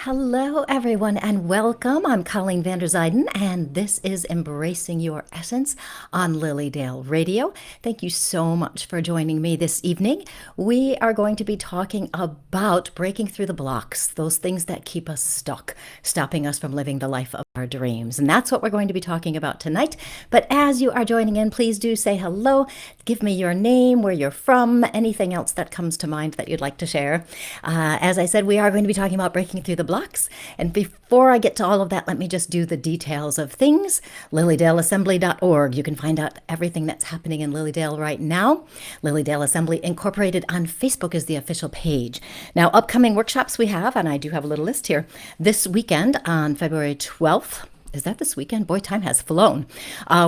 Hello, everyone, and welcome. I'm Colleen Van Der Zeiden, and this is Embracing Your Essence on Lilydale Radio. Thank you so much for joining me this evening. We are going to be talking about breaking through the blocks, those things that keep us stuck, stopping us from living the life of our dreams. And that's what we're going to be talking about tonight. But as you are joining in, please do say hello. Give me your name, where you're from, anything else that comes to mind that you'd like to share. As I said, we are going to be talking about breaking through the blocks. And before I get to all of that, let me just do the details of things. LilydaleAssembly.org. You can find out everything that's happening in Lilydale right now. Lilydale Assembly Incorporated on Facebook is the official page. Now, upcoming workshops we have, and I do have a little list here, this weekend on February 12th. Is that this weekend? Boy, time has flown.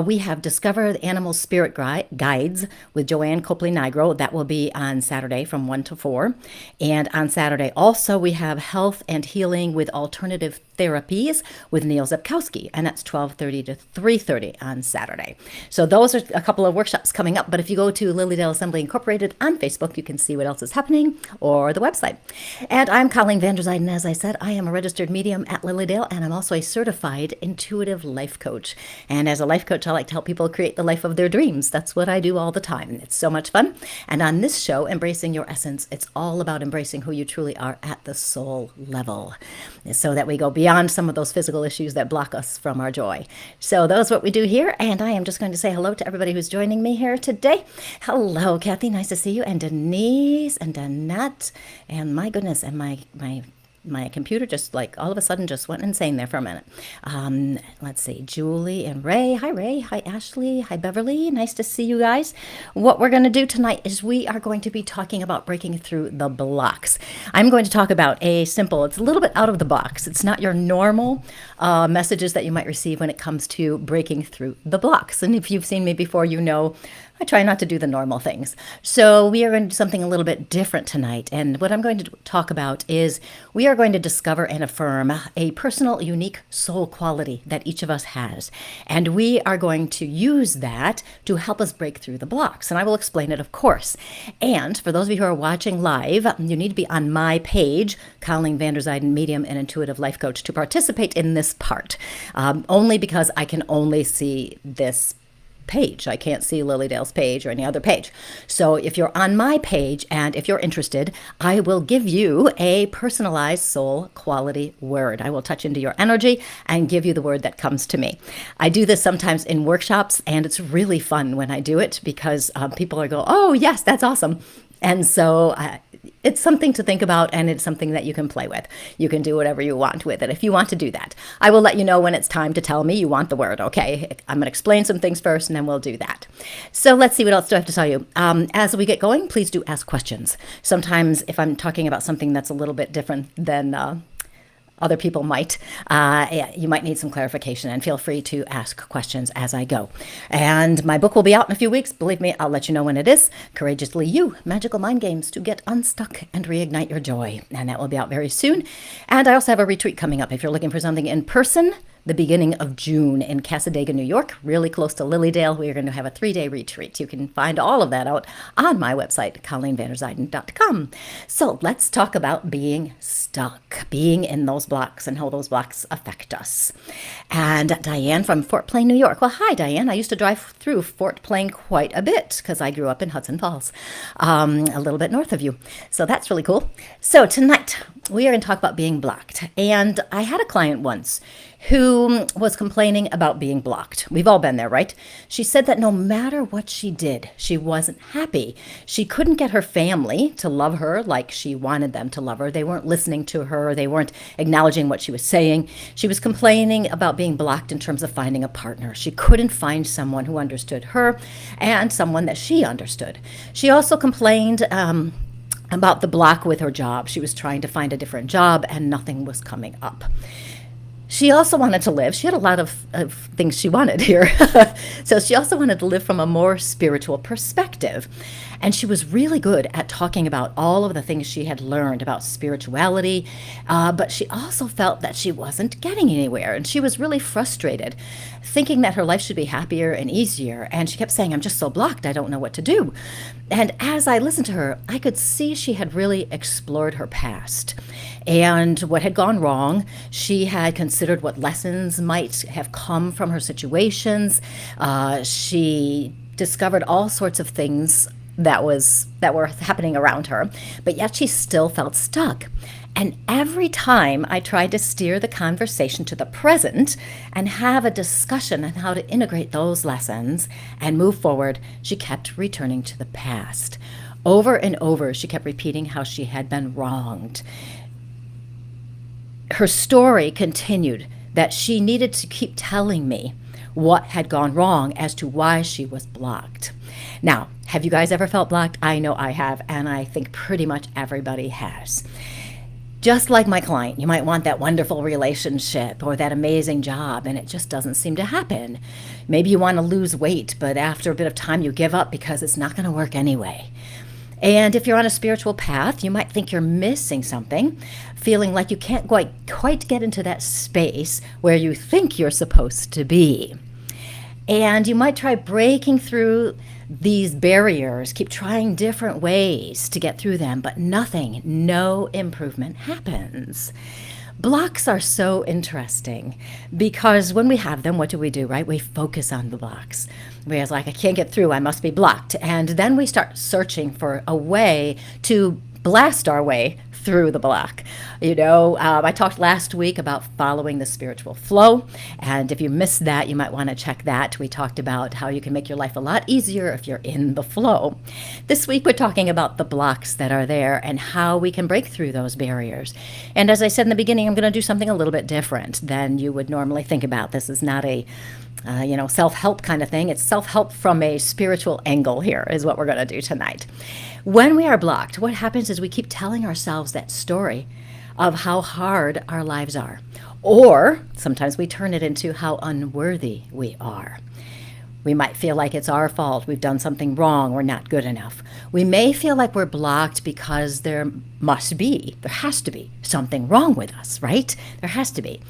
We have Discover the Animal Spirit Guides with Joanne Copley-Nigro. That will be on Saturday from 1 to 4. And on Saturday also we have Health and Healing with Alternative Therapies with Neil Zepkowski. And that's 12:30 to 3:30 on Saturday. So those are a couple of workshops coming up. But if you go to Lilydale Assembly Incorporated on Facebook, you can see what else is happening or the website. And I'm Colleen Van Der Zeiden. As I said, I am a registered medium at Lilydale, and I'm also a certified intuitive life coach. And as a life coach, I like to help people create the life of their dreams. That's what I do all the time. It's so much fun. And on this show, Embracing Your Essence, it's all about embracing who you truly are at the soul level, so that we go beyond some of those physical issues that block us from our joy. So that's what we do here. And I am just going to say hello to everybody who's joining me here today. Hello, Kathy. Nice to see you. And Denise and Danette. And my goodness, and my computer just like all of a sudden just went insane there for a minute. Let's see, Julie and Ray. Hi, Ray. Hi, Ashley. Hi, Beverly. Nice to see you guys. What we're going to do tonight is we are going to be talking about breaking through the blocks. I'm going to talk about it's a little bit out of the box. It's not your normal messages that you might receive when it comes to breaking through the blocks. And if you've seen me before, you know I try not to do the normal things. So we are going to do something a little bit different tonight. And what I'm going to talk about is we are going to discover and affirm a personal, unique soul quality that each of us has. And we are going to use that to help us break through the blocks. And I will explain it, of course. And for those of you who are watching live, you need to be on my page, Colleen Van Der Zeiden, Medium and Intuitive Life Coach, to participate in this part. Only because I can only see this page. I can't see Lilydale's page or any other page. So if you're on my page and if you're interested, I will give you a personalized soul quality word. I will touch into your energy and give you the word that comes to me. I do this sometimes in workshops, and it's really fun when I do it because people are go, oh yes, that's awesome. And so it's something to think about, and it's something that you can play with. You can do whatever you want with it if you want to do that. I will let you know when it's time to tell me you want the word, okay? I'm going to explain some things first, and then we'll do that. So let's see, what else do I have to tell you? As we get going, please do ask questions. Sometimes if I'm talking about something that's a little bit different than other people might, you might need some clarification, and feel free to ask questions as I go. And my book will be out in a few weeks. Believe me, I'll let you know when it is. Courageously You, Magical Mind Games to Get Unstuck and Reignite Your Joy. And that will be out very soon. And I also have a retreat coming up. If you're looking for something in person, the beginning of June in Cassadaga, New York, really close to Lilydale. We are going to have a 3-day retreat. You can find all of that out on my website, ColleenVanderZeiden.com. So let's talk about being stuck, being in those blocks and how those blocks affect us. And Diane from Fort Plain, New York. Well, hi, Diane. I used to drive through Fort Plain quite a bit because I grew up in Hudson Falls, a little bit north of you. So that's really cool. So tonight we are going to talk about being blocked. And I had a client once who was complaining about being blocked. We've all been there, right? She said that no matter what she did, she wasn't happy. She couldn't get her family to love her like she wanted them to love her. They weren't listening to her. They weren't acknowledging what she was saying. She was complaining about being blocked in terms of finding a partner. She couldn't find someone who understood her and someone that she understood. She also complained about the block with her job. She was trying to find a different job and nothing was coming up. She also wanted to live. She had a lot of things she wanted here. So she also wanted to live from a more spiritual perspective. And she was really good at talking about all of the things she had learned about spirituality, but she also felt that she wasn't getting anywhere. And she was really frustrated, thinking that her life should be happier and easier. And she kept saying, I'm just so blocked, I don't know what to do. And as I listened to her, I could see she had really explored her past and what had gone wrong. She had considered what lessons might have come from her situations. She discovered all sorts of things that were happening around her, but yet she still felt stuck. And every time I tried to steer the conversation to the present and have a discussion on how to integrate those lessons and move forward, she kept returning to the past. Over and over, she kept repeating how she had been wronged. Her story continued that she needed to keep telling me what had gone wrong as to why she was blocked. Now, have you guys ever felt blocked? I know I have, and I think pretty much everybody has. Just like my client, you might want that wonderful relationship or that amazing job, and it just doesn't seem to happen. Maybe you want to lose weight, but after a bit of time you give up because it's not going to work anyway. And if you're on a spiritual path, you might think you're missing something, feeling like you can't quite get into that space where you think you're supposed to be. And you might try breaking through these barriers, keep trying different ways to get through them, but no improvement happens. Blocks are so interesting because when we have them, what do, right? We focus on the blocks. We're like, I can't get through, I must be blocked. And then we start searching for a way to blast our way through the block. I talked last week about following the spiritual flow. And if you missed that, you might want to check that. We talked about how you can make your life a lot easier if you're in the flow. This week, we're talking about the blocks that are there and how we can break through those barriers. And as I said in the beginning, I'm going to do something a little bit different than you would normally think about. This is not a self-help kind of thing. It's self-help from a spiritual angle here is what we're going to do tonight. When we are blocked, what happens is we keep telling ourselves that story of how hard our lives are. Or sometimes we turn it into how unworthy we are. We might feel like it's our fault. We've done something wrong. We're not good enough. We may feel like we're blocked because there has to be something wrong with us, right? There has to be.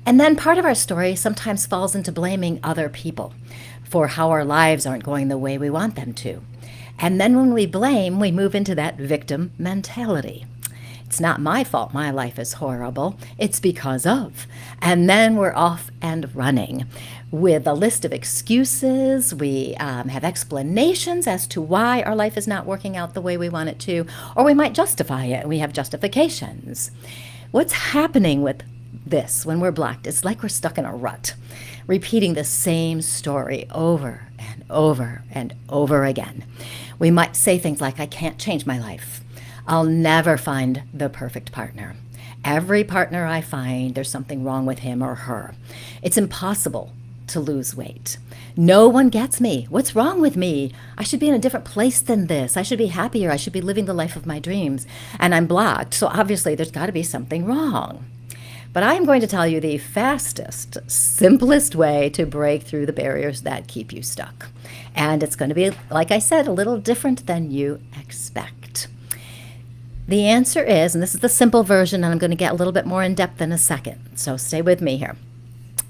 And then part of our story sometimes falls into blaming other people for how our lives aren't going the way we want them to. And then when we blame, we move into that victim mentality. It's not my fault my life is horrible. It's because of. And then we're off and running with a list of excuses. We have explanations as to why our life is not working out the way we want it to, or we might justify it, and we have justifications. What's happening with this when we're blocked? It's like we're stuck in a rut, repeating the same story over and over and over again. We might say things like, I can't change my life. I'll never find the perfect partner. Every partner I find, there's something wrong with him or her. It's impossible to lose weight. No one gets me. What's wrong with me? I should be in a different place than this. I should be happier. I should be living the life of my dreams. And I'm blocked, so obviously there's got to be something wrong. But I'm going to tell you the fastest, simplest way to break through the barriers that keep you stuck. And it's going to be, like I said, a little different than you expect. The answer is, and this is the simple version, and I'm going to get a little bit more in depth in a second, so stay with me here.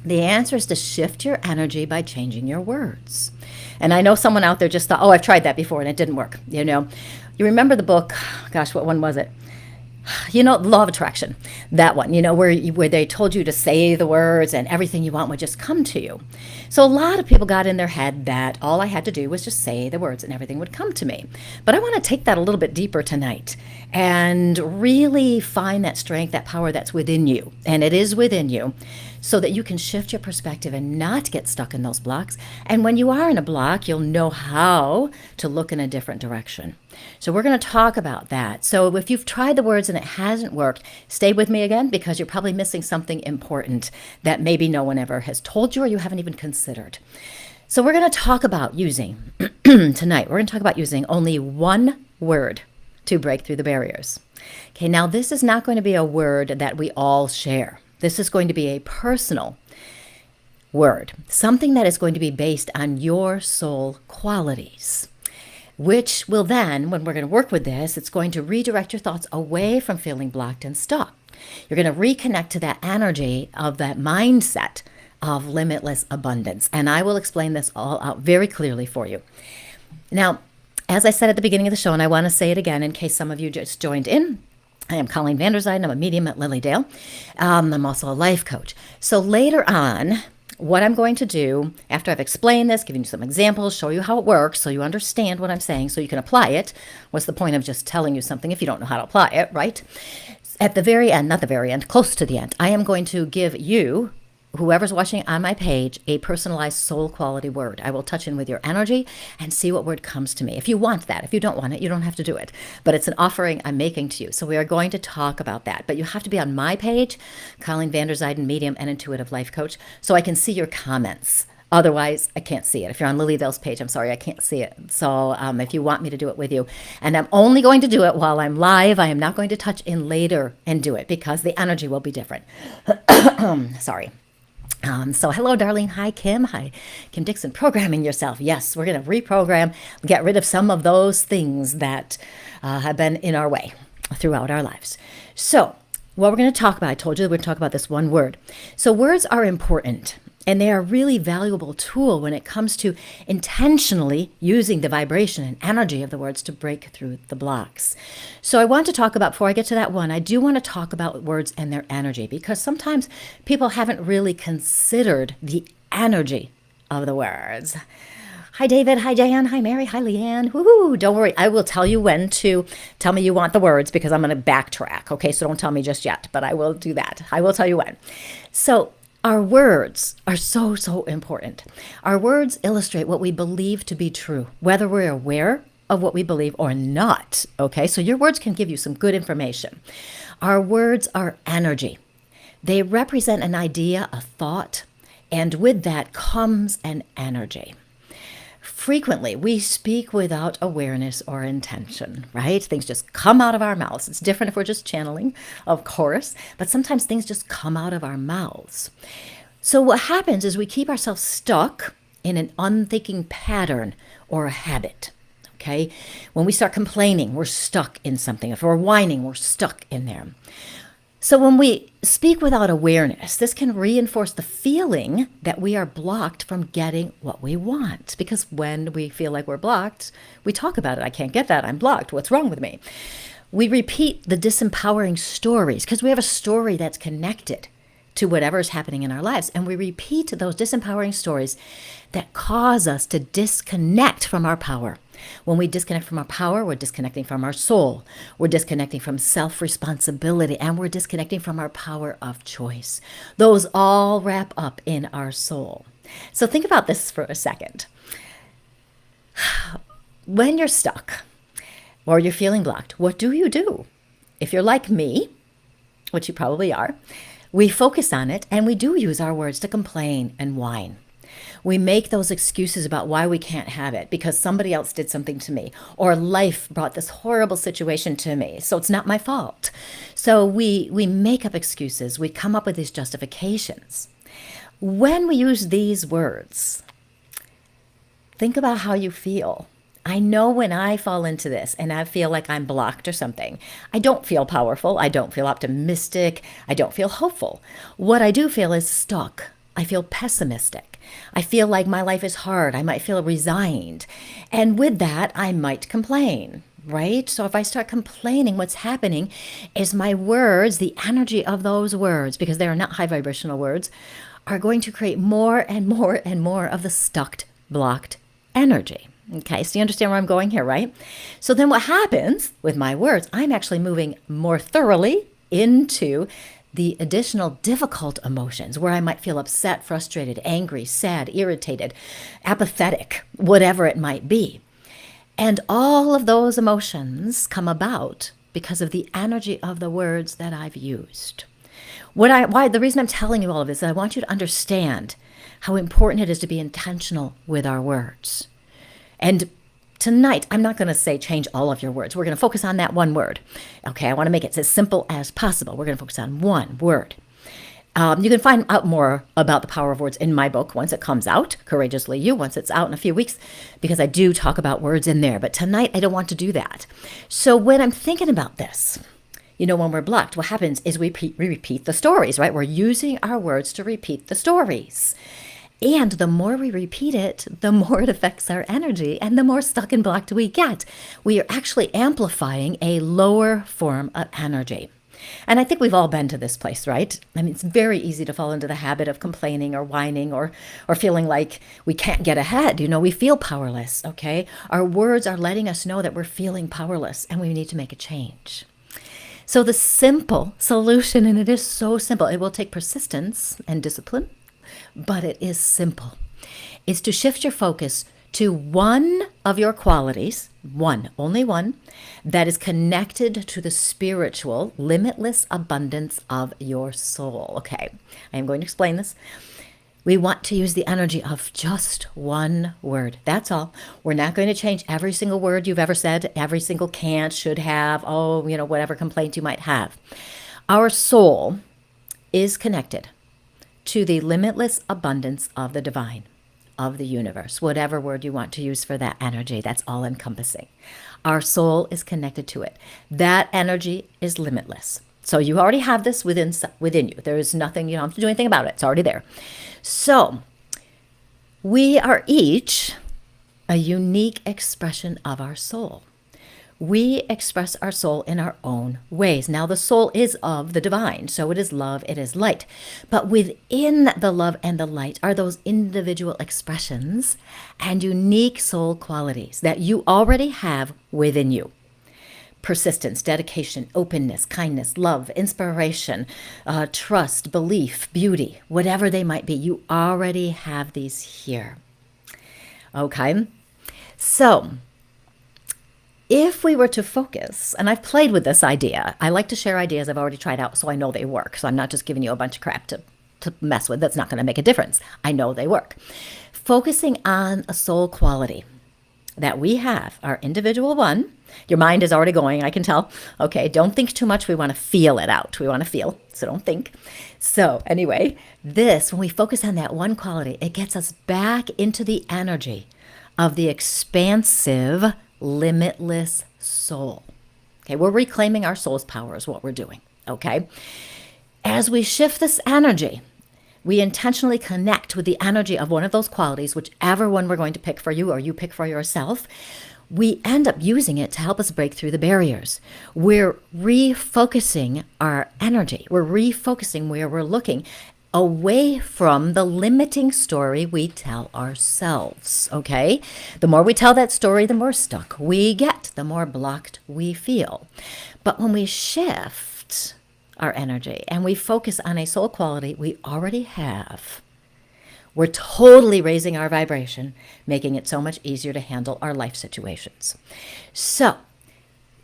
The answer is to shift your energy by changing your words. And I know someone out there just thought, I've tried that before and it didn't work. You remember the book, gosh, what one was it? Law of Attraction, that one, where they told you to say the words and everything you want would just come to you. So a lot of people got in their head that all I had to do was just say the words and everything would come to me. But I want to take that a little bit deeper tonight and really find that strength, that power that's within you. And it is within you, so that you can shift your perspective and not get stuck in those blocks. And when you are in a block, you'll know how to look in a different direction. So we're going to talk about that. So if you've tried the words and it hasn't worked, stay with me again, because you're probably missing something important that maybe no one ever has told you or you haven't even considered. So we're going to talk about using, tonight, we're going to talk about using only one word to break through the barriers. Okay, now this is not going to be a word that we all share. This is going to be a personal word, something that is going to be based on your soul qualities. which will then, when we're going to work with this, it's going to redirect your thoughts away from feeling blocked and stuck. You're going to reconnect to that energy of that mindset of limitless abundance. And I will explain this all out very clearly for you. Now, as I said at the beginning of the show, and I want to say it again in case some of you just joined in, I am Colleen Van Der Zeiden. I'm a medium at Lily Dale. I'm also a life coach. So later on, what I'm going to do, after I've explained this, giving you some examples, show you how it works so you understand what I'm saying so you can apply it. What's the point of just telling you something if you don't know how to apply it, right? At the very end, not the very end, close to the end, I am going to give you, whoever's watching on my page, a personalized soul quality word. I will touch in with your energy and see what word comes to me. If you want that, if you don't want it, you don't have to do it. But it's an offering I'm making to you. So we are going to talk about that. But you have to be on my page, Colleen Van Der Zeiden, medium and intuitive life coach, so I can see your comments. Otherwise, I can't see it. If you're on Lily Dale's page, I'm sorry, I can't see it. So if you want me to do it with you, and I'm only going to do it while I'm live, I am not going to touch in later and do it because the energy will be different. Sorry. So hello, Darlene. Hi, Kim. Hi, Kim Dixon. Programming yourself. Yes, we're going to reprogram, get rid of some of those things that have been in our way throughout our lives. So what we're going to talk about, I told you that we're going to talk about this one word. So words are important. And they are a really valuable tool when it comes to intentionally using the vibration and energy of the words to break through the blocks. So I want to talk about, before I get to that one, I do want to talk about words and their energy, because sometimes people haven't really considered the energy of the words. Hi, David. Hi, Jan. Hi, Mary. Hi, Leanne. Woohoo! Don't worry. I will tell you when to tell me you want the words, because I'm going to backtrack. Okay, so don't tell me just yet, but I will do that. I will tell you when. So our words are so, so important. Our words illustrate what we believe to be true, whether we're aware of what we believe or not. Okay, so your words can give you some good information. Our words are energy. They represent an idea, a thought, and with that comes an energy. Frequently, we speak without awareness or intention, right? Things just come out of our mouths. It's different if we're just channeling, of course, but sometimes things just come out of our mouths. So what happens is we keep ourselves stuck in an unthinking pattern or a habit, okay? When we start complaining, we're stuck in something. If we're whining, we're stuck in there. So when we speak without awareness, this can reinforce the feeling that we are blocked from getting what we want. Because when we feel like we're blocked, we talk about it. I can't get that. I'm blocked. What's wrong with me? We repeat the disempowering stories because we have a story that's connected to whatever is happening in our lives. And we repeat those disempowering stories that cause us to disconnect from our power. When we disconnect from our power, we're disconnecting from our soul. We're disconnecting from self-responsibility, and we're disconnecting from our power of choice. Those all wrap up in our soul. So think about this for a second. When you're stuck or you're feeling blocked, what do you do? If you're like me, which you probably are, we focus on it and we do use our words to complain and whine. We make those excuses about why we can't have it because somebody else did something to me, or life brought this horrible situation to me, so it's not my fault. So we make up excuses. We come up with these justifications. When we use these words, think about how you feel. I know when I fall into this and I feel like I'm blocked or something, I don't feel powerful. I don't feel optimistic. I don't feel hopeful. What I do feel is stuck. I feel pessimistic. I feel like my life is hard. I might feel resigned. And with that, I might complain, right? So if I start complaining, what's happening is my words, the energy of those words, because they are not high vibrational words, are going to create more and more and more of the stuck, blocked energy. Okay, so you understand where I'm going here, right? So then what happens with my words, I'm actually moving more thoroughly into the additional difficult emotions where I might feel upset, frustrated, angry, sad, irritated, apathetic, whatever it might be. And all of those emotions come about because of the energy of the words that I've used. The reason I'm telling you all of this is I want you to understand how important it is to be intentional with our words. And tonight, I'm not going to say change all of your words. We're going to focus on that one word. Okay, I want to make it as simple as possible. We're going to focus on one word. You can find out more about the power of words in my book once it comes out, Courageously You, once it's out in a few weeks, because I do talk about words in there. But tonight, I don't want to do that. So when I'm thinking about this, when we're blocked, what happens is we repeat the stories, right? We're using our words to repeat the stories. And the more we repeat it, the more it affects our energy and the more stuck and blocked we get. We are actually amplifying a lower form of energy. And I think we've all been to this place, right? I mean, it's very easy to fall into the habit of complaining or whining or feeling like we can't get ahead. We feel powerless, okay? Our words are letting us know that we're feeling powerless and we need to make a change. So the simple solution, and it is so simple, it will take persistence and discipline, but it is simple, is to shift your focus to one of your qualities, only one, that is connected to the spiritual, limitless abundance of your soul. Okay, I am going to explain this. We want to use the energy of just one word. That's all. We're not going to change every single word you've ever said, every single can't, should have, whatever complaint you might have. Our soul is connected to the limitless abundance of the divine, of the universe, whatever word you want to use for that energy, that's all encompassing. Our soul is connected to it. That energy is limitless. So you already have this within you. There is nothing, you don't have to do anything about it. It's already there. So we are each a unique expression of our soul. We express our soul in our own ways. Now, the soul is of the divine, so it is love, it is light. But within the love and the light are those individual expressions and unique soul qualities that you already have within you. Persistence, dedication, openness, kindness, love, inspiration, trust, belief, beauty, whatever they might be, you already have these here. Okay? So, if we were to focus, and I've played with this idea, I like to share ideas I've already tried out so I know they work. So I'm not just giving you a bunch of crap to mess with. That's not going to make a difference. I know they work. Focusing on a soul quality that we have, our individual one. Your mind is already going, I can tell. Okay, don't think too much. We want to feel it out. We want to feel, so don't think. So anyway, when we focus on that one quality, it gets us back into the energy of the expansive, limitless soul. Okay, we're reclaiming our soul's power is what we're doing. Okay, as we shift this energy, we intentionally connect with the energy of one of those qualities, whichever one we're going to pick for you or you pick for yourself. We end up using it to help us break through the barriers. We're refocusing our energy. We're refocusing where we're looking away from the limiting story we tell ourselves, okay? The more we tell that story, the more stuck we get, the more blocked we feel. But when we shift our energy and we focus on a soul quality we already have, we're totally raising our vibration, making it so much easier to handle our life situations. So,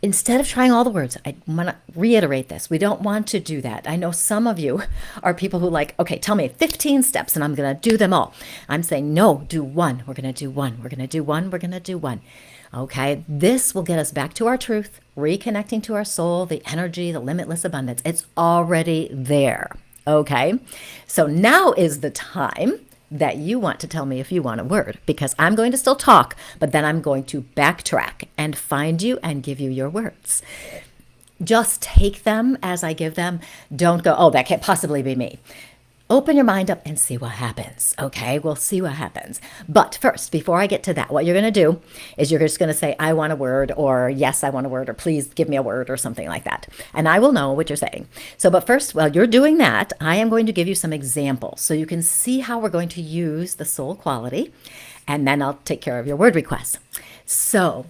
instead of trying all the words, I want to reiterate this. We don't want to do that. I know some of you are people who okay, tell me 15 steps and I'm going to do them all. I'm saying, no, do one. We're going to do one. We're going to do one. We're going to do one. Okay, this will get us back to our truth, reconnecting to our soul, the energy, the limitless abundance. It's already there. Okay, so now is the time that you want to tell me if you want a word, because I'm going to still talk, but then I'm going to backtrack and find you and give you your words. Just take them as I give them. Don't go, oh, that can't possibly be me. Open your mind up and see what happens. Okay, we'll see what happens. But first, before I get to that, what you're going to do is you're just going to say, I want a word, or yes, I want a word, or please give me a word, or something like that. And I will know what you're saying. So, but first, while you're doing that, I am going to give you some examples so you can see how we're going to use the soul quality, and then I'll take care of your word requests. So,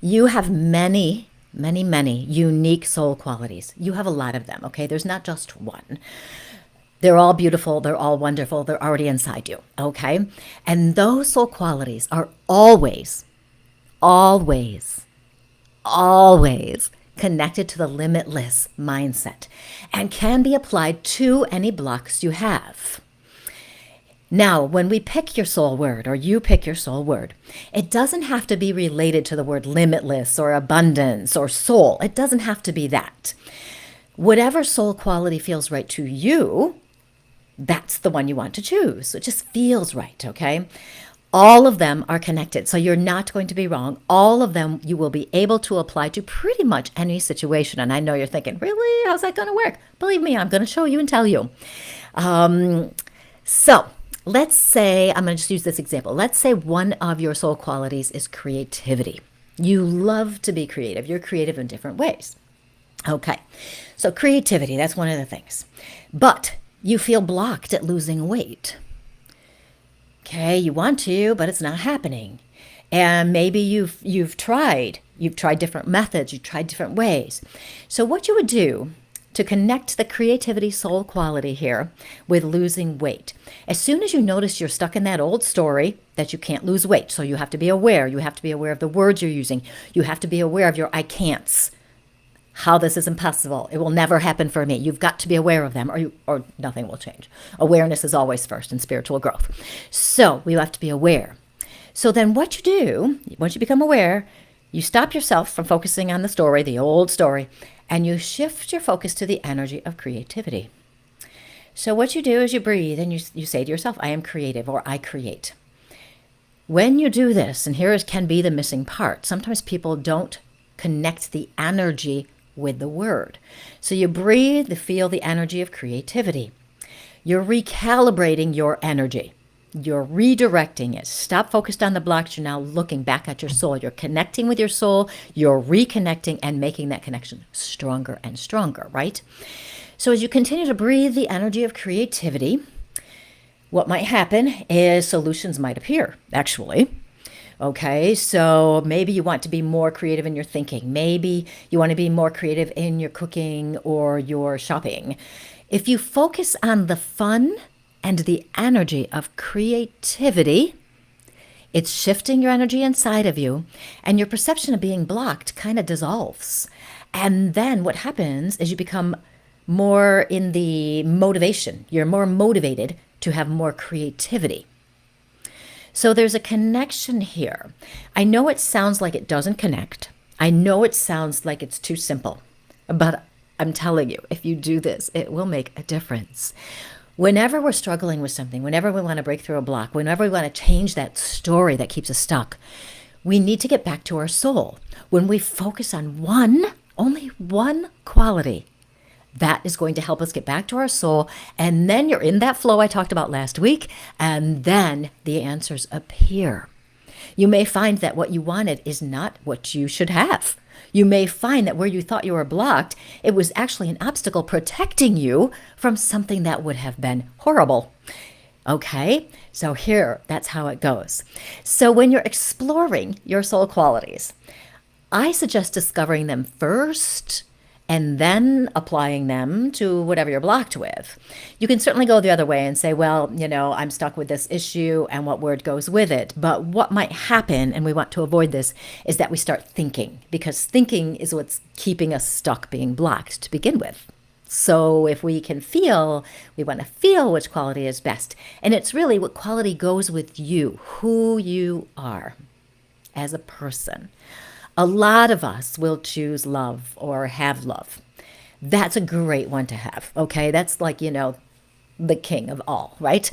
you have many unique soul qualities. You have a lot of them, okay? There's not just one. They're all beautiful. They're all wonderful. They're already inside you, okay? And those soul qualities are always connected to the limitless mindset and can be applied to any blocks you have. Now, when we pick your soul word, or you pick your soul word, it doesn't have to be related to the word limitless or abundance or soul. It doesn't have to be that. Whatever soul quality feels right to you, that's the one you want to choose. It just feels right, okay? All of them are connected, so you're not going to be wrong. All of them you will be able to apply to pretty much any situation. And I know you're thinking, really? How's that going to work? Believe me, I'm going to show you and tell you. So let's say, I'm going to just use this example. Let's say one of your soul qualities is creativity. You love to be creative. You're creative in different ways. Okay, so creativity, that's one of the things. But you feel blocked at losing weight. Okay, you want to, but it's not happening. And maybe you've tried different methods, you've tried different ways. So what you would do to connect the creativity soul quality here with losing weight, as soon as you notice you're stuck in that old story that you can't lose weight, so you have to be aware. You have to be aware of the words you're using. You have to be aware of your I can'ts. How this is impossible. It will never happen for me. You've got to be aware of them or nothing will change. Awareness is always first in spiritual growth. So we have to be aware. So then what you do, once you become aware, you stop yourself from focusing on the story, the old story, and you shift your focus to the energy of creativity. So what you do is you breathe and you say to yourself, I am creative, or I create. When you do this, and here can be the missing part, sometimes people don't connect the energy with the word. So you breathe, feel the energy of creativity. You're recalibrating your energy. You're redirecting it. Stop focused on the blocks. You're now looking back at your soul. You're connecting with your soul. You're reconnecting and making that connection stronger and stronger, right? So as you continue to breathe the energy of creativity, what might happen is solutions might appear, actually. Okay, so maybe you want to be more creative in your thinking. Maybe you want to be more creative in your cooking or your shopping. If you focus on the fun and the energy of creativity, it's shifting your energy inside of you, and your perception of being blocked kind of dissolves. And then what happens is you become more in the motivation. You're more motivated to have more creativity. So there's a connection here. I know it sounds like it doesn't connect. I know it sounds like it's too simple, but I'm telling you, if you do this, it will make a difference. Whenever we're struggling with something, whenever we want to break through a block, whenever we want to change that story that keeps us stuck, we need to get back to our soul. When we focus on only one quality, that is going to help us get back to our soul. And then you're in that flow I talked about last week. And then the answers appear. You may find that what you wanted is not what you should have. You may find that where you thought you were blocked, it was actually an obstacle protecting you from something that would have been horrible. Okay, so here, that's how it goes. So when you're exploring your soul qualities, I suggest discovering them first and then applying them to whatever you're blocked with. You can certainly go the other way and say, well, I'm stuck with this issue and what word goes with it. But what might happen, and we want to avoid this, is that we start thinking, because thinking is what's keeping us stuck, being blocked to begin with. So if we can feel, we want to feel which quality is best. And it's really what quality goes with you, who you are as a person. A lot of us will choose love or have love. That's a great one to have, okay? That's like, the king of all, right?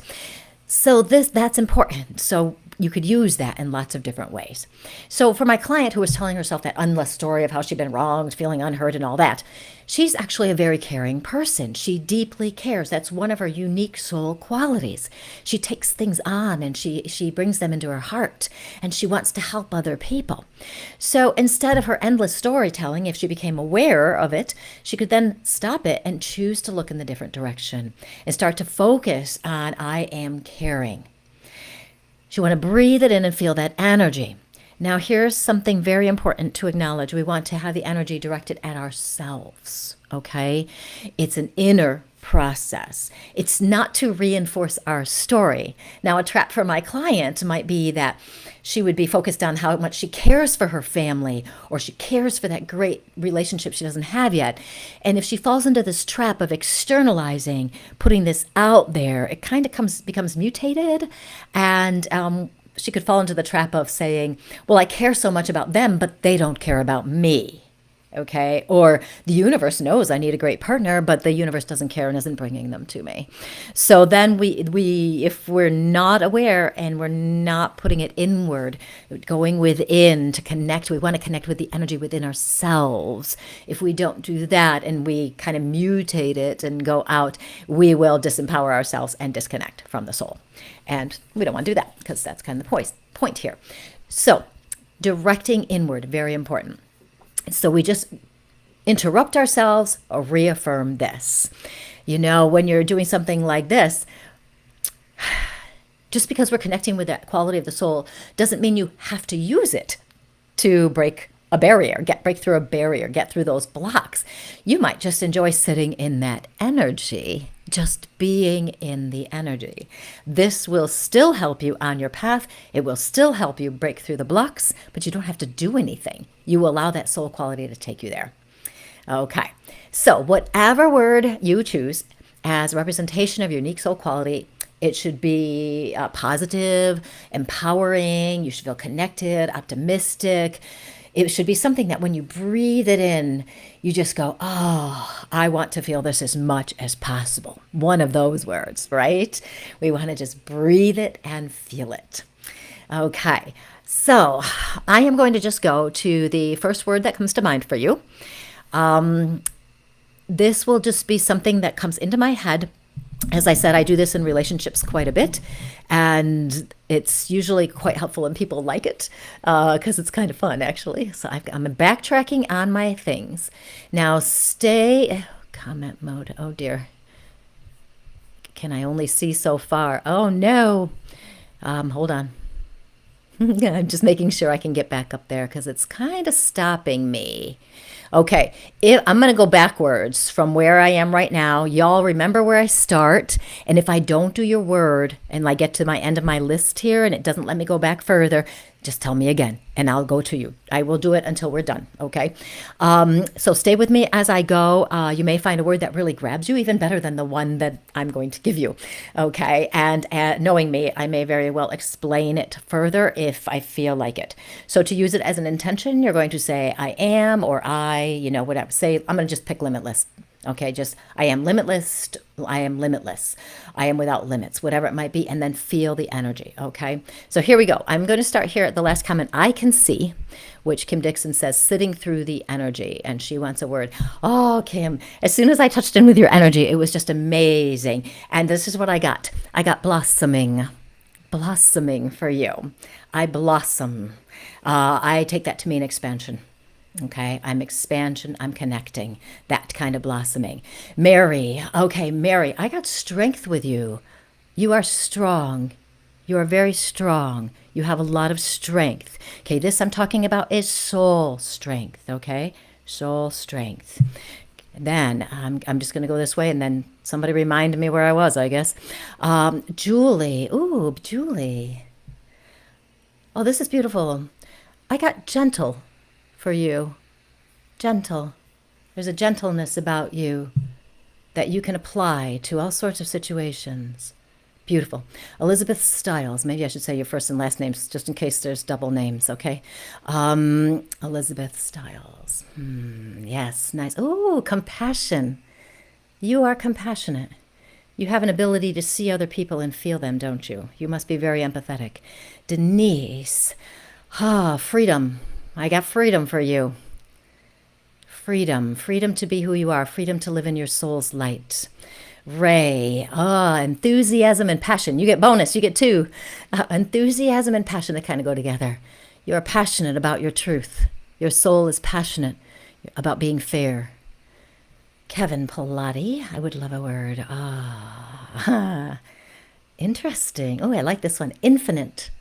So that's important. So you could use that in lots of different ways. So for my client who was telling herself that endless story of how she'd been wronged, feeling unheard and all that, she's actually a very caring person. She deeply cares. That's one of her unique soul qualities. She takes things on and she brings them into her heart, and she wants to help other people. So instead of her endless storytelling, if she became aware of it, she could then stop it and choose to look in the different direction and start to focus on I am caring. You want to breathe it in and feel that energy. Now, here's something very important to acknowledge. We want to have the energy directed at ourselves, okay? It's an inner process. It's not to reinforce our story. Now, a trap for my client might be that she would be focused on how much she cares for her family, or she cares for that great relationship she doesn't have yet. And if she falls into this trap of externalizing, putting this out there, it kind of becomes mutated, and she could fall into the trap of saying, well, I care so much about them, but they don't care about me. Okay. Or the universe knows I need a great partner, but the universe doesn't care and isn't bringing them to me. So then if we're not aware and we're not putting it inward, going within to connect, we want to connect with the energy within ourselves. If we don't do that and we kind of mutate it and go out, we will disempower ourselves and disconnect from the soul. And we don't want to do that because that's kind of the point here. So directing inward, very important. So we just interrupt ourselves or reaffirm this. When you're doing something like this, just because we're connecting with that quality of the soul doesn't mean you have to use it to break a barrier, break through a barrier, get through those blocks. You might just enjoy sitting in that energy, just being in the energy. This will still help you on your path. It will still help you break through the blocks, but you don't have to do anything. You allow that soul quality to take you there. Okay, so whatever word you choose as a representation of your unique soul quality, it should be positive, empowering. You should feel connected, optimistic. It should be something that when you breathe it in, you just go, oh, I want to feel this as much as possible. One of those words, right? We want to just breathe it and feel it. Okay, so I am going to just go to the first word that comes to mind for you. This will just be something that comes into my head. As I said, I do this in relationships quite a bit, and it's usually quite helpful and people like it because it's kind of fun, actually. So I'm backtracking on my things. Now comment mode. Oh, dear. Can I only see so far? Oh, no. Hold on. I'm just making sure I can get back up there because it's kind of stopping me. Okay, I'm going to go backwards from where I am right now. Y'all remember where I start. And if I don't do your word and I get to my end of my list here and it doesn't let me go back further, just tell me again and I'll go to you. I will do it until we're done, okay? So stay with me as I go. You may find a word that really grabs you even better than the one that I'm going to give you, okay? And knowing me, I may very well explain it further if I feel like it. So to use it as an intention, you're going to say I am or whatever. Say, I'm going to just pick limitless. Okay, just I am limitless. I am limitless. I am without limits, whatever it might be, and then feel the energy. Okay, so here we go. I'm going to start here at the last comment. I can see, which Kim Dixon says, sitting through the energy, and she wants a word. Oh, Kim, as soon as I touched in with your energy, it was just amazing. And this is what I got. I got blossoming. Blossoming for you. I blossom. I take that to mean expansion. Okay, I'm expansion, I'm connecting, that kind of blossoming. Mary, okay, Mary, I got strength with you. You are strong. You are very strong. You have a lot of strength. Okay, this I'm talking about is soul strength, okay? Soul strength. Then I'm just going to go this way and then somebody remind me where I was, I guess. Julie, ooh, Julie. Oh, this is beautiful. I got gentle for you. Gentle. There's a gentleness about you that you can apply to all sorts of situations. Beautiful. Elizabeth Stiles. Maybe I should say your first and last names just in case there's double names, okay? Elizabeth Stiles. Yes, nice. Oh, compassion. You are compassionate. You have an ability to see other people and feel them, don't you? You must be very empathetic. Denise. Freedom. I got freedom for you. Freedom. Freedom to be who you are. Freedom to live in your soul's light. Ray. Enthusiasm and passion. You get bonus. You get 2. Enthusiasm and passion that kind of go together. You are passionate about your truth. Your soul is passionate about being fair. Kevin Pilati. I would love a word. Interesting. Oh, I like this one. Infinite.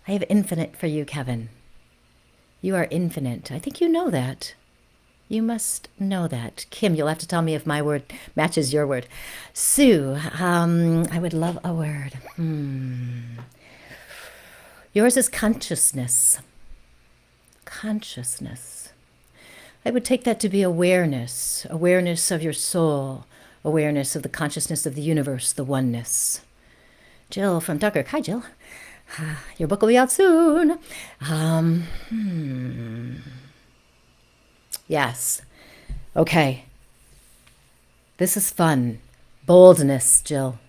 I have infinite for you, Kevin. You are infinite. I think you know that. You must know that. Kim, you'll have to tell me if my word matches your word. Sue, I would love a word. Yours is consciousness. Consciousness. I would take that to be awareness. Awareness of your soul. Awareness of the consciousness of the universe, the oneness. Jill from Dunkirk. Hi, Jill. Your book will be out soon. Yes. Okay. This is fun. Boldness, Jill.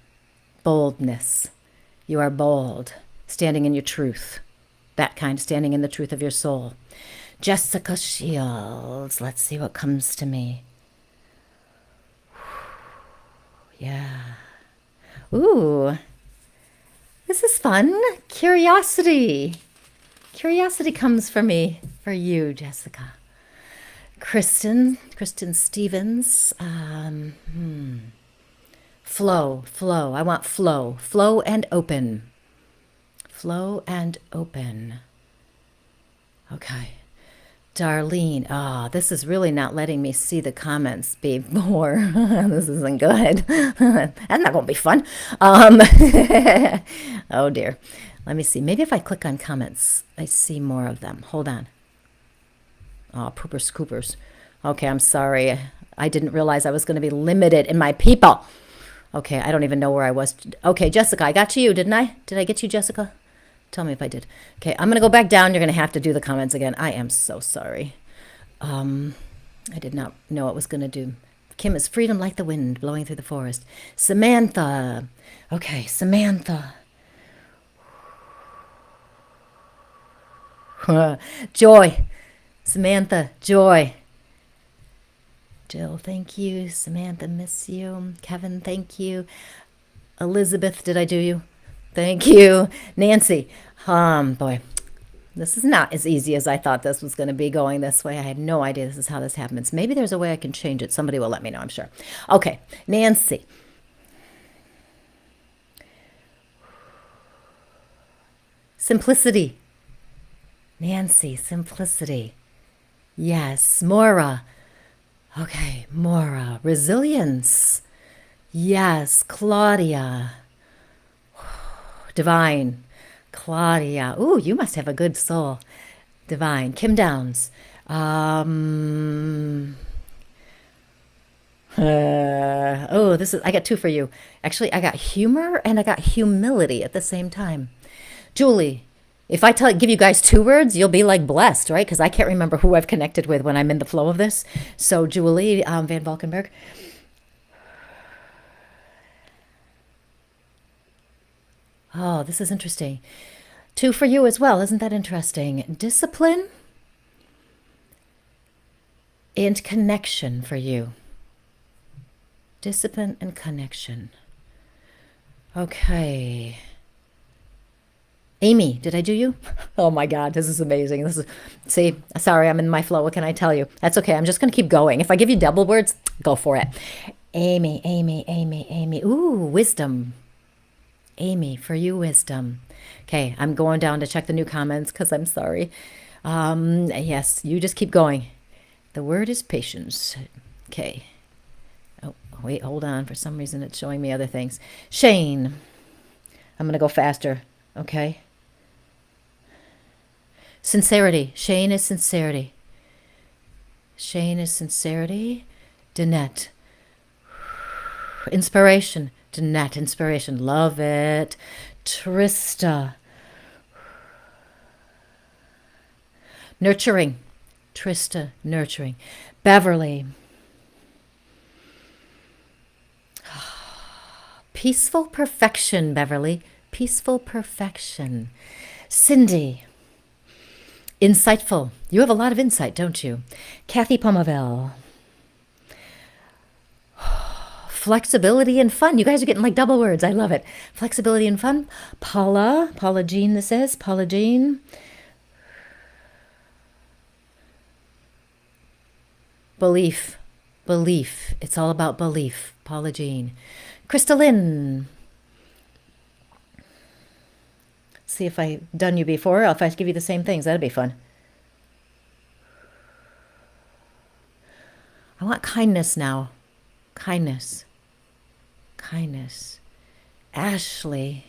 Boldness. You are bold. Standing in your truth. That kind, standing in the truth of your soul. Jessica Shields. Let's see what comes to me. Yeah. Ooh. This is fun. Curiosity. Curiosity comes for me. For you, Jessica. Kristen Stevens. Flow. I want flow. Flow and open. Flow and open. Okay. Darlene. This is really not letting me see the comments before. This isn't good. That's not going to be fun. Oh dear. Let me see. Maybe if I click on comments, I see more of them. Hold on. Oh, poopers coopers. Okay, I'm sorry. I didn't realize I was going to be limited in my people. Okay, I don't even know where I was. Okay, Jessica, I got to you, didn't I? Did I get you, Jessica? Tell me if I did. Okay, I'm going to go back down. You're going to have to do the comments again. I am so sorry. I did not know it was going to do. Kim is freedom like the wind blowing through the forest. Samantha. Okay, Samantha. Joy. Samantha, joy. Jill, thank you. Samantha, miss you. Kevin, thank you. Elizabeth, did I do you? Thank you. Nancy, boy, this is not as easy as I thought this was going to be going this way. I had no idea this is how this happens. Maybe there's a way I can change it. Somebody will let me know, I'm sure. Okay, Nancy. Simplicity. Nancy, simplicity. Yes, Maura. Okay, Maura. Resilience. Yes, Claudia. Divine. Claudia. Ooh, you must have a good soul. Divine. Kim Downs. This is, I got two for you. Actually, I got humor and I got humility at the same time. Julie. If I give you guys two words, you'll be like blessed, right? Because I can't remember who I've connected with when I'm in the flow of this. So Julie Van Valkenburg. Oh, this is interesting. Two for you as well. Isn't that interesting? Discipline and connection for you. Discipline and connection. Okay. Amy, did I do you? Oh my God, this is amazing. See, sorry, I'm in my flow. What can I tell you? That's okay. I'm just going to keep going. If I give you double words, go for it. Amy. Ooh, wisdom. Amy, for you, wisdom. Okay, I'm going down to check the new comments because I'm sorry. Yes, you just keep going. The word is patience. Okay. Oh, wait, hold on. For some reason, it's showing me other things. Shane. I'm going to go faster. Okay. Sincerity. Shane is sincerity. Shane is sincerity. Danette. Inspiration. Danette, inspiration. Love it. Trista. Nurturing. Trista, nurturing. Beverly. Peaceful perfection, Beverly. Peaceful perfection. Cindy. Insightful. You have a lot of insight, don't you? Kathy Pomavel. Flexibility and fun. You guys are getting like double words. I love it. Flexibility and fun. Paula Jean, this is. Paula Jean. Belief. It's all about belief. Paula Jean. Crystalline. See if I've done you before, or if I give you the same things. That'd be fun. I want kindness now. Kindness. Ashley.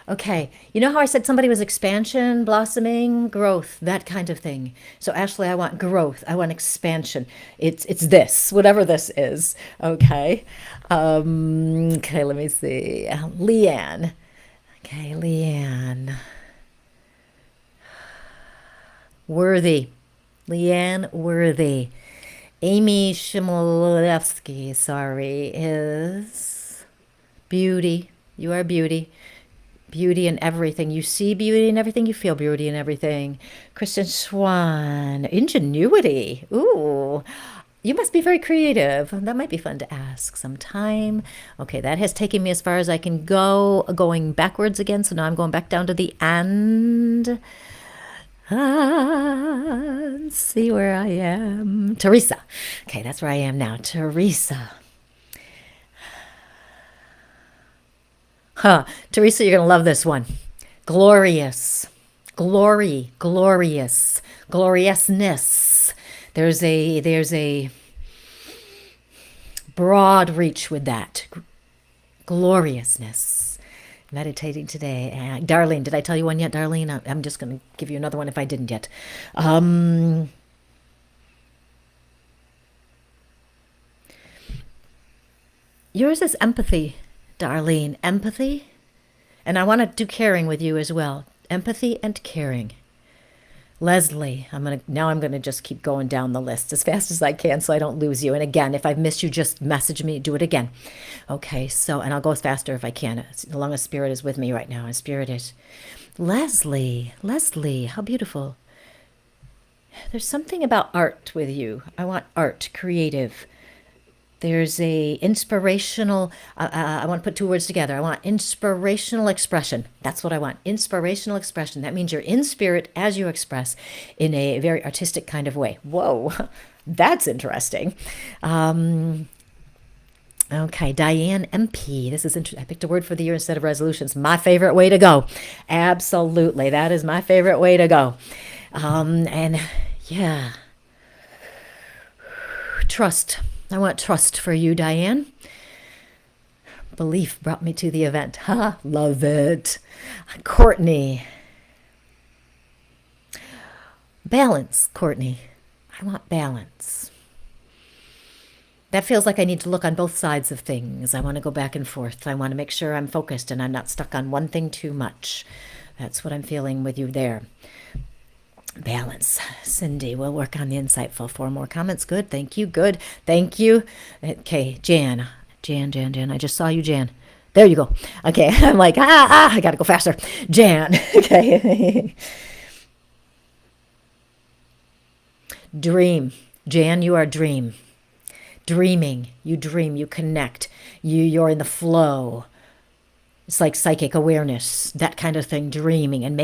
Okay. You know how I said somebody was expansion, blossoming, growth, that kind of thing. So Ashley, I want growth. I want expansion. It's this, whatever this is. Okay. Okay, let me see. Leanne. Okay, Leanne. Worthy. Leanne Worthy. Amy Shimolevsky, is beauty. You are beauty. Beauty in everything. You see beauty in everything. You feel beauty in everything. Kristen Swan. Ingenuity. Ooh. You must be very creative. That might be fun to ask sometime. Okay, that has taken me as far as I can go, going backwards again. So now I'm going back down to the end. Let's see where I am. Teresa. Okay, that's where I am now. Teresa. Teresa, you're going to love this one. Glorious. Glory. Glorious. Gloriousness. There's a broad reach with that. Gloriousness. Meditating today. Darlene, did I tell you one yet, Darlene? I'm just going to give you another one if I didn't yet. Yours is empathy, Darlene. Empathy. And I want to do caring with you as well. Empathy and caring. Leslie, I'm going to just keep going down the list as fast as I can so I don't lose you. And again, if I've missed you, just message me, do it again. Okay, so, and I'll go faster if I can, as long as Spirit is with me right now, and Spirit is. Leslie, how beautiful. There's something about art with you. I want art, creative. There's a inspirational, I want to put two words together. I want inspirational expression. That's what I want. Inspirational expression. That means you're in spirit as you express in a very artistic kind of way. Whoa, that's interesting. Okay, Diane MP. This is interesting. I picked a word for the year instead of resolutions. My favorite way to go. Absolutely. That is my favorite way to go. And yeah. Trust. I want trust for you, Diane. Belief brought me to the event. Love it. Courtney. Balance, Courtney. I want balance. That feels like I need to look on both sides of things. I want to go back and forth. I want to make sure I'm focused and I'm not stuck on one thing too much. That's what I'm feeling with you there. Balance. Cindy, we'll work on the insightful. 4 more comments. Good. Thank you. Good. Thank you. Okay, Jan. I just saw you, Jan. There you go. Okay, I'm like, I got to go faster. Jan. Okay. Dream. Jan, you are dream. Dreaming. You dream. You connect. You're in the flow. It's like psychic awareness, that kind of thing, dreaming and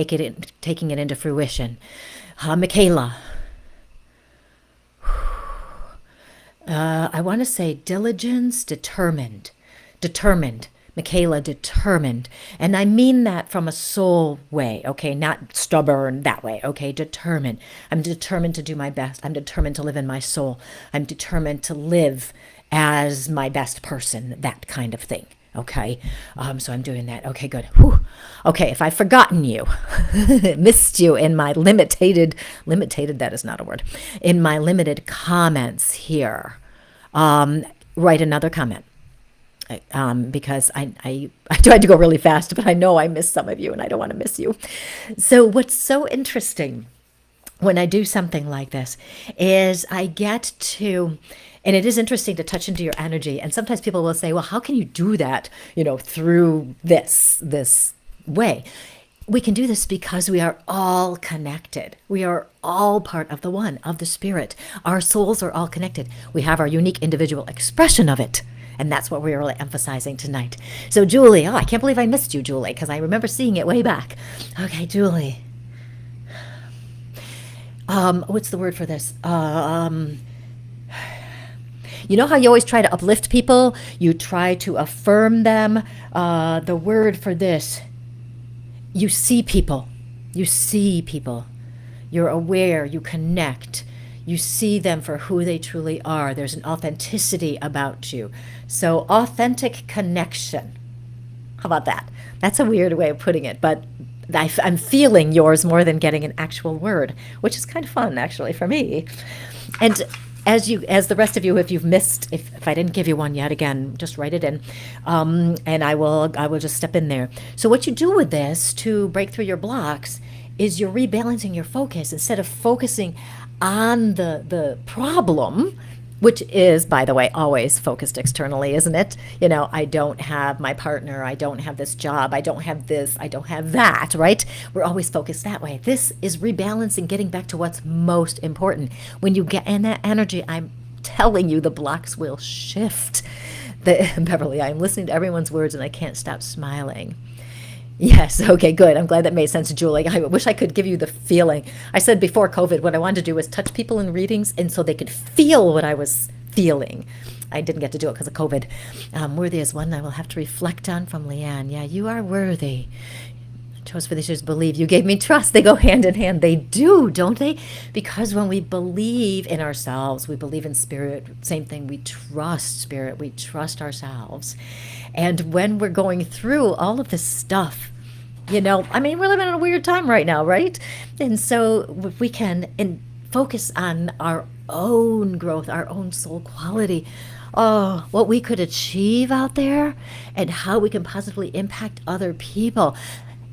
taking it into fruition. Michaela. I want to say diligence, determined. Michaela, determined. And I mean that from a soul way, okay? Not stubborn that way, okay? Determined. I'm determined to do my best. I'm determined to live in my soul. I'm determined to live as my best person, that kind of thing. Okay, so I'm doing that. Okay, good. Whew. Okay, if I've forgotten you, missed you in my limited, that is not a word, in my limited comments here, write another comment. Because I tried to go really fast, but I know I missed some of you and I don't want to miss you. So what's so interesting when I do something like this is I get to, and it is interesting to touch into your energy. And sometimes people will say, well, how can you do that, through this way? We can do this because we are all connected. We are all part of the one, of the spirit. Our souls are all connected. We have our unique individual expression of it. And that's what we're really emphasizing tonight. So Julie, I can't believe I missed you, Julie, because I remember seeing it way back. Okay, Julie. What's the word for this? You know how you always try to uplift people? You try to affirm them. The word for this, you see people. You see people. You're aware. You connect. You see them for who they truly are. There's an authenticity about you. So authentic connection. How about that? That's a weird way of putting it, but I'm feeling yours more than getting an actual word, which is kind of fun, actually, for me. And as the rest of you, if you've missed, if I didn't give you one yet, again, just write it in, and I will just step in there. So what you do with this to break through your blocks is you're rebalancing your focus. Instead of focusing on the problem, which is, by the way, always focused externally, isn't it? I don't have my partner, I don't have this job, I don't have this, I don't have that, right? We're always focused that way. This is rebalancing, getting back to what's most important. When you get in that energy, I'm telling you, the blocks will shift. Beverly, I'm listening to everyone's words and I can't stop smiling. Yes, okay, good. I'm glad that made sense, Julie. I wish I could give you the feeling. I said before COVID, what I wanted to do was touch people in readings and so they could feel what I was feeling. I didn't get to do it because of COVID. Worthy is one I will have to reflect on, from Leanne. Yeah, you are worthy. Chose for these years, believe. You gave me trust. They go hand in hand. They do, don't they? Because when we believe in ourselves, we believe in spirit. Same thing, we trust spirit. We trust ourselves. And when we're going through all of this stuff, we're living in a weird time right now, right? And so if we can focus on our own growth, our own soul quality, what we could achieve out there and how we can positively impact other people.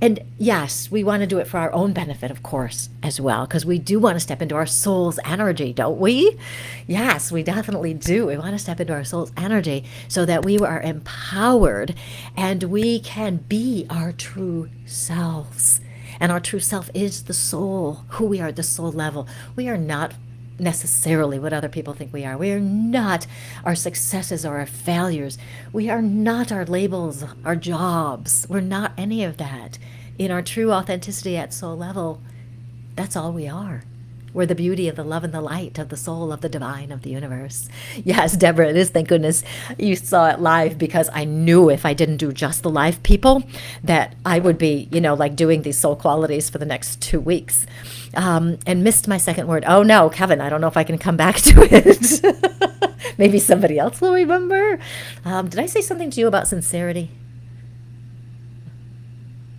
And yes, we want to do it for our own benefit, of course, as well, because we do want to step into our soul's energy, don't we? Yes, we definitely do. We want to step into our soul's energy so that we are empowered and we can be our true selves. And our true self is the soul, who we are at the soul level. We are not necessarily what other people think we are. We are not our successes or our failures. We are not our labels, our jobs. We're not any of that. In our true authenticity at soul level, that's all we are. We're the beauty of the love and the light of the soul of the divine of the universe. Yes, Deborah, it is. Thank goodness you saw it live, because I knew if I didn't do just the live people that I would be, doing these soul qualities for the next 2 weeks. And missed my second word. Oh no, Kevin, I don't know if I can come back to it. Maybe somebody else will remember. Did I say something to you about sincerity?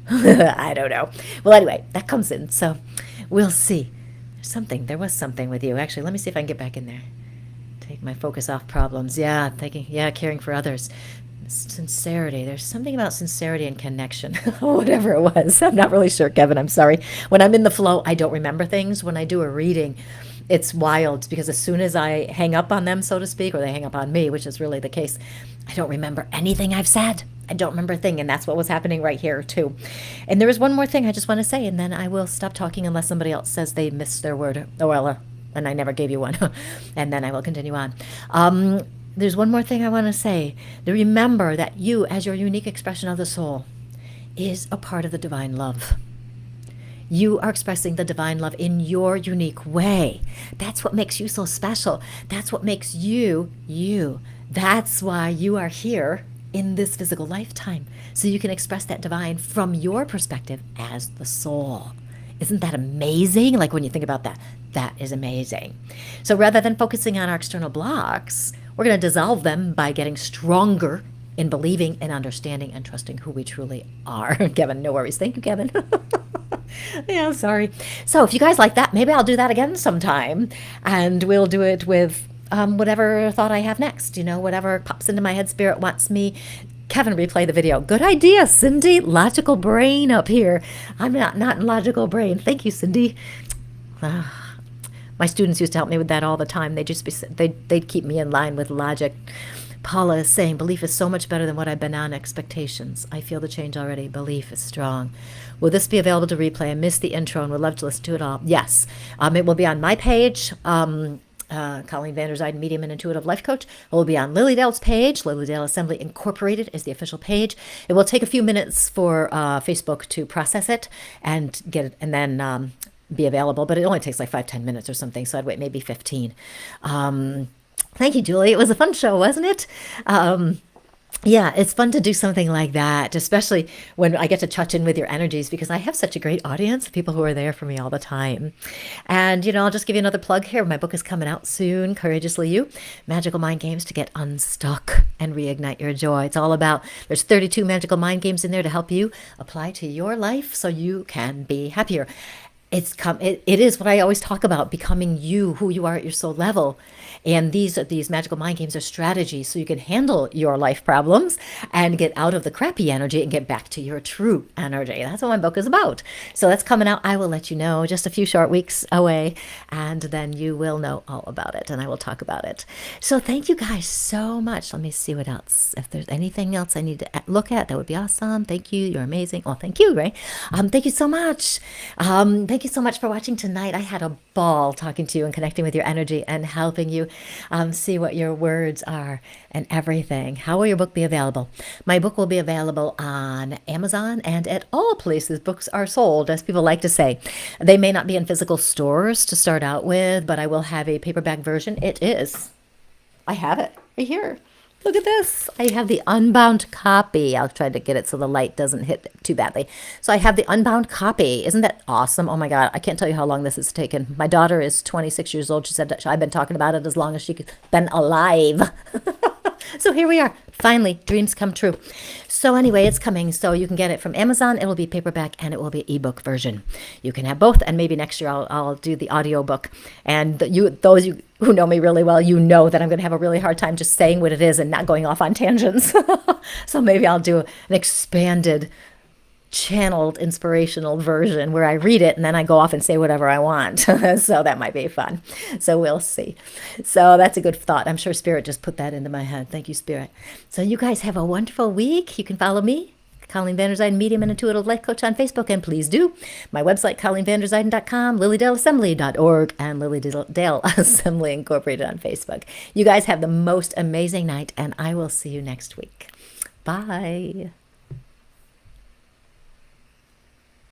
I don't know. Well, anyway, that comes in, so we'll see. There was something with you. Actually, let me see if I can get back in there. Take my focus off problems. Caring for others. Sincerity. There's something about sincerity and connection. Whatever it was. I'm not really sure, Kevin. I'm sorry. When I'm in the flow, I don't remember things. When I do a reading, it's wild, because as soon as I hang up on them, so to speak, or they hang up on me, which is really the case, I don't remember anything I've said. I don't remember a thing, and that's what was happening right here, too. And there is one more thing I just want to say, and then I will stop talking unless somebody else says they missed their word. And I never gave you one. And then I will continue on. There's one more thing I want to say. To remember that you, as your unique expression of the soul, is a part of the divine love. You are expressing the divine love in your unique way. That's what makes you so special. That's what makes you, you. That's why you are here in this physical lifetime. So you can express that divine from your perspective as the soul. Isn't that amazing? Like, when you think about that, that is amazing. So rather than focusing on our external blocks, we're going to dissolve them by getting stronger in believing and understanding and trusting who we truly are. Kevin, no worries. Thank you, Kevin. Yeah, sorry. So if you guys like that, maybe I'll do that again sometime. And we'll do it with whatever thought I have next. Whatever pops into my head, spirit wants me. Kevin, replay the video. Good idea, Cindy. Logical brain up here. I'm not in logical brain. Thank you, Cindy. My students used to help me with that all the time. They'd keep me in line with logic. Paula is saying, belief is so much better than what I've been on. Expectations. I feel the change already. Belief is strong. Will this be available to replay? I missed the intro and would love to listen to it all. Yes. It will be on my page. Colleen Van Der Zeiden, Medium and Intuitive Life Coach. It will be on Lily Dale's page. Lily Dale Assembly Incorporated is the official page. It will take a few minutes for Facebook to process it and get it, and then be available. But it only takes like 5-10 minutes or something. So I'd wait maybe 15. Thank you, Julie. It was a fun show, wasn't it? Yeah, it's fun to do something like that, especially when I get to touch in with your energies, because I have such a great audience of people who are there for me all the time. And, I'll just give you another plug here. My book is coming out soon, Courageously You, Magical Mind Games to get unstuck and reignite your joy. It's all about, there's 32 magical mind games in there to help you apply to your life so you can be happier. it is what I always talk about, becoming you, who you are at your soul level. And these magical mind games are strategies so you can handle your life problems and get out of the crappy energy and get back to your true energy. That's what my book is about. So that's coming out. I will let you know, just a few short weeks away, and then you will know all about it and I will talk about it. So thank you guys so much. Let me see what else. If there's anything else I need to look at, that would be awesome. Thank you. You're amazing. Oh, thank you, Ray. Thank you so much. Thank you so much for watching tonight. I had a ball talking to you and connecting with your energy and helping you see what your words are and everything. How will your book be available? My book will be available on Amazon and at all places books are sold, as people like to say. They may not be in physical stores to start out with, but I will have a paperback version. It is. I have it right here. Look at this. I have the unbound copy. I'll try to get it so the light doesn't hit too badly. So I have the unbound copy. Isn't that awesome? Oh my God. I can't tell you how long this has taken. My daughter is 26 years old. She said that I've been talking about it as long as she's been alive. So here we are. Finally, dreams come true. So anyway, it's coming. So you can get it from Amazon. It will be paperback and it will be ebook version. You can have both. And maybe next year I'll do the audiobook. And those who know me really well, you know that I'm going to have a really hard time just saying what it is and not going off on tangents. So maybe I'll do an expanded, channeled, inspirational version where I read it and then I go off and say whatever I want. So that might be fun. So we'll see. So that's a good thought. I'm sure Spirit just put that into my head. Thank you, Spirit. So you guys have a wonderful week. You can follow me, Colleen Van Der Zeiden, Medium and Intuitive Life Coach on Facebook, and please do. My website, ColleenVanderZeiden.com, LilyDaleAssembly.org, and Lilydale Assembly Incorporated on Facebook. You guys have the most amazing night, and I will see you next week. Bye.